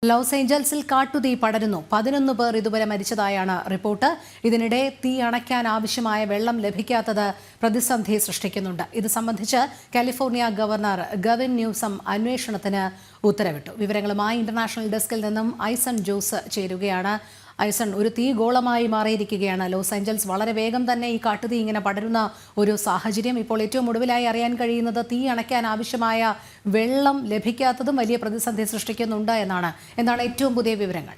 Loss ഏഞ്ചൽസിൽ കാട്ടുതീ പടരുന്നു. 11 പേർ ഇതുവരെ മരിച്ചതായാണ് റിപ്പോർട്ട്. ഇതിനിടെ തീ അണയ്ക്കാൻ ആവശ്യമായ വെള്ളം ലഭിക്കാത്തത് പ്രതിസന്ധി സൃഷ്ടിക്കുന്നുണ്ട്. ഇത് സംബന്ധിച്ച് കാലിഫോർണിയ ഗവർണർ ഗവിൻ ന്യൂസം അന്വേഷണത്തിന് ഉത്തരവിട്ടു. വിവരങ്ങളുമായി ഇന്റർനാഷണൽ ഡെസ്കിൽ നിന്നും ഐസൺ ജോസ് ചേരുകയാണ്. ഐസൺ, ഒരു തീ ഗോളമായി മാറിയിരിക്കുകയാണ് ലോസ് ഏഞ്ചൽസ്. വളരെ വേഗം തന്നെ ഈ കാട്ടുതീ ഇങ്ങനെ പടരുന്ന ഒരു സാഹചര്യം. ഇപ്പോൾ ഏറ്റവും ഒടുവിലായി അറിയാൻ കഴിയുന്നത് തീ അണയ്ക്കാൻ ആവശ്യമായ വെള്ളം ലഭിക്കാത്തതും വലിയ പ്രതിസന്ധി സൃഷ്ടിക്കുന്നുണ്ട് എന്നാണ്. എന്താണ് ഏറ്റവും പുതിയ വിവരങ്ങൾ?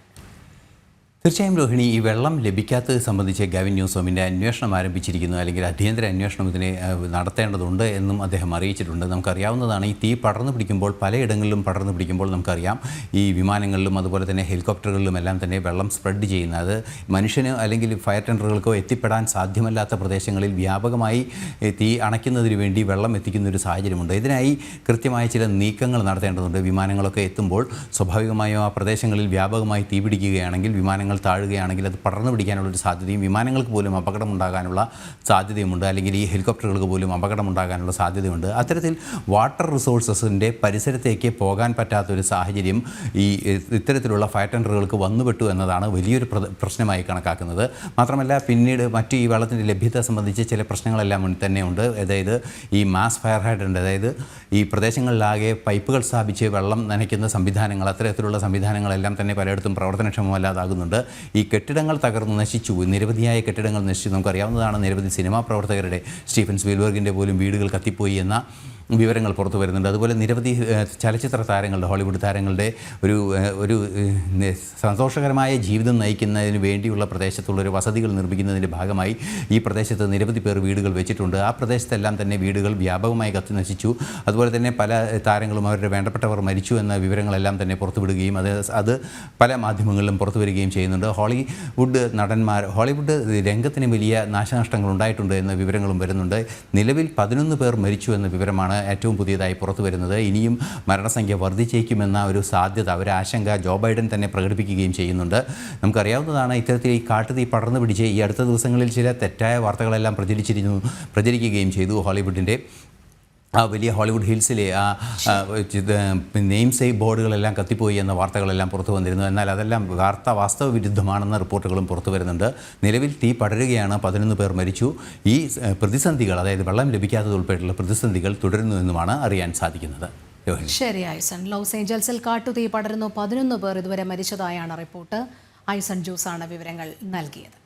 തീർച്ചയായും രോഹിണി, ഈ വെള്ളം ലഭിക്കാത്തത് സംബന്ധിച്ച് ഗവിൻ ന്യൂസോമിൻ്റെ അന്വേഷണം ആരംഭിച്ചിരിക്കുന്നു, അല്ലെങ്കിൽ അടിയന്തര അന്വേഷണം ഇതിനെ നടത്തേണ്ടതുണ്ട് എന്നും അദ്ദേഹം അറിയിച്ചിട്ടുണ്ട്. നമുക്കറിയാവുന്നതാണ്, ഈ തീ പടർന്നു പിടിക്കുമ്പോൾ പലയിടങ്ങളിലും പടർന്നു പിടിക്കുമ്പോൾ നമുക്കറിയാം ഈ വിമാനങ്ങളിലും അതുപോലെ തന്നെ ഹെലികോപ്റ്ററുകളിലും എല്ലാം തന്നെ വെള്ളം സ്പ്രെഡ് ചെയ്യുന്നത് മനുഷ്യന് അല്ലെങ്കിൽ ഫയർ ടെൻഡറുകൾക്കോ എത്തിപ്പെടാൻ സാധ്യമല്ലാത്ത പ്രദേശങ്ങളിൽ വ്യാപകമായി തീ അണയ്ക്കുന്നതിന് വേണ്ടി വെള്ളം എത്തിക്കുന്ന ഒരു സാഹചര്യമുണ്ട്. ഇതിനായി കൃത്യമായ ചില നീക്കങ്ങൾ നടത്തേണ്ടതുണ്ട്. വിമാനങ്ങളൊക്കെ എത്തുമ്പോൾ സ്വാഭാവികമായും ആ പ്രദേശങ്ങളിൽ വ്യാപകമായി തീ പിടിക്കുകയാണെങ്കിൽ വിമാനങ്ങൾ താഴുകയാണെങ്കിൽ അത് പടർന്നു പിടിക്കാനുള്ളൊരു സാധ്യതയും വിമാനങ്ങൾക്ക് പോലും അപകടമുണ്ടാകാനുള്ള സാധ്യതയുമുണ്ട്, അല്ലെങ്കിൽ ഈ ഹെലികോപ്റ്ററുകൾക്ക് പോലും അപകടമുണ്ടാകാനുള്ള സാധ്യതയുണ്ട്. അത്തരത്തിൽ വാട്ടർ റിസോഴ്സസിൻ്റെ പരിസരത്തേക്ക് പോകാൻ പറ്റാത്തൊരു സാഹചര്യം ഈ ഇത്തരത്തിലുള്ള ഫയർ ടെൻഡറുകൾക്ക് വന്നുപെട്ടു എന്നതാണ് വലിയൊരു പ്രശ്നമായി കണക്കാക്കുന്നത്. മാത്രമല്ല, പിന്നീട് മറ്റ് ഈ വെള്ളത്തിൻ്റെ ലഭ്യത സംബന്ധിച്ച് ചില പ്രശ്നങ്ങളെല്ലാം തന്നെ ഉണ്ട്. അതായത് ഈ മാസ് ഫയർ ഹൈഡ്രൻ്റ്, അതായത് ഈ പ്രദേശങ്ങളിലാകെ പൈപ്പുകൾ സ്ഥാപിച്ച് വെള്ളം നനയ്ക്കുന്ന സംവിധാനങ്ങൾ, അത്തരത്തിലുള്ള സംവിധാനങ്ങളെല്ലാം തന്നെ പലയിടത്തും പ്രവർത്തനക്ഷമമല്ലാതാകുന്നുണ്ട്. ഈ കെട്ടിടങ്ങൾ തകർന്ന് നശിച്ചു, നിരവധിയായ കെട്ടിടങ്ങൾ നശിച്ചു. നമുക്കറിയാവുന്നതാണ്, നിരവധി സിനിമാ പ്രവർത്തകരുടെ, സ്റ്റീഫൻ സ്പീൽബർഗിൻ്റെ പോലും വീടുകൾ കത്തിപ്പോയി എന്ന വിവരങ്ങൾ പുറത്തു വരുന്നുണ്ട്. അതുപോലെ നിരവധി ചലച്ചിത്ര താരങ്ങളുടെ, ഹോളിവുഡ് താരങ്ങളുടെ ഒരു സന്തോഷകരമായ ജീവിതം നയിക്കുന്നതിന് വേണ്ടിയുള്ള പ്രദേശത്തുള്ളൊരു വസതികൾ നിർമ്മിക്കുന്നതിൻ്റെ ഭാഗമായി ഈ പ്രദേശത്ത് നിരവധി പേർ വീടുകൾ വെച്ചിട്ടുണ്ട്. ആ പ്രദേശത്തെല്ലാം തന്നെ വീടുകൾ വ്യാപകമായി കത്തി നശിച്ചു. അതുപോലെ തന്നെ പല താരങ്ങളും അവരുടെ വേണ്ടപ്പെട്ടവർ മരിച്ചു എന്ന വിവരങ്ങളെല്ലാം തന്നെ പുറത്തുവിടുകയും അത് പല മാധ്യമങ്ങളിലും പുറത്തു വരികയും ചെയ്യുന്നുണ്ട്. ഹോളിവുഡ് രംഗത്തിന് വലിയ നാശനഷ്ടങ്ങൾ ഉണ്ടായിട്ടുണ്ട് എന്ന വിവരങ്ങളും വരുന്നുണ്ട്. നിലവിൽ 11 പേർ മരിച്ചു എന്ന വിവരമാണ് ഏറ്റവും പുതിയതായി പുറത്തു വരുന്നത്. ഇനിയും മരണസംഖ്യ വർദ്ധിച്ചേക്കുമെന്ന ഒരു സാധ്യത, ഒരു ആശങ്ക ജോ ബൈഡൻ തന്നെ പ്രകടിപ്പിക്കുകയും ചെയ്യുന്നുണ്ട്. നമുക്കറിയാവുന്നതാണ്, ഇത്തരത്തിൽ ഈ കാട്ടുതീ പടർന്നു പിടിച്ച് ഈ അടുത്ത ദിവസങ്ങളിൽ ചില തെറ്റായ വാർത്തകളെല്ലാം പ്രചരിക്കുകയും ചെയ്തു. ഹോളിവുഡിൻ്റെ വലിയ ഹോളിവുഡ് ഹിൽസിലെ നെയിം സേവ് ബോർഡുകളെല്ലാം കത്തിപ്പോയി എന്ന വാർത്തകളെല്ലാം പുറത്തു വന്നിരുന്നു. എന്നാൽ അതെല്ലാം വാസ്തവ വിരുദ്ധമാണെന്ന റിപ്പോർട്ടുകളും പുറത്തു വരുന്നുണ്ട്. നിലവിൽ തീ പടരുകയാണ്, 11 പേർ മരിച്ചു. ഈ പ്രതിസന്ധികൾ, അതായത് വെള്ളം ലഭിക്കാത്തതുൾപ്പെടെയുള്ള പ്രതിസന്ധികൾ തുടരുന്നു എന്നുമാണ് അറിയാൻ സാധിക്കുന്നത്. ശരി ഐസൺ, ലോസ് ഏഞ്ചൽസിൽ കാട്ടുതീ പടരുന്നു. 11 പേർ ഇതുവരെ മരിച്ചതായാണ് റിപ്പോർട്ട്. ഐസൺ ജോസാണ് വിവരങ്ങൾ നൽകിയത്.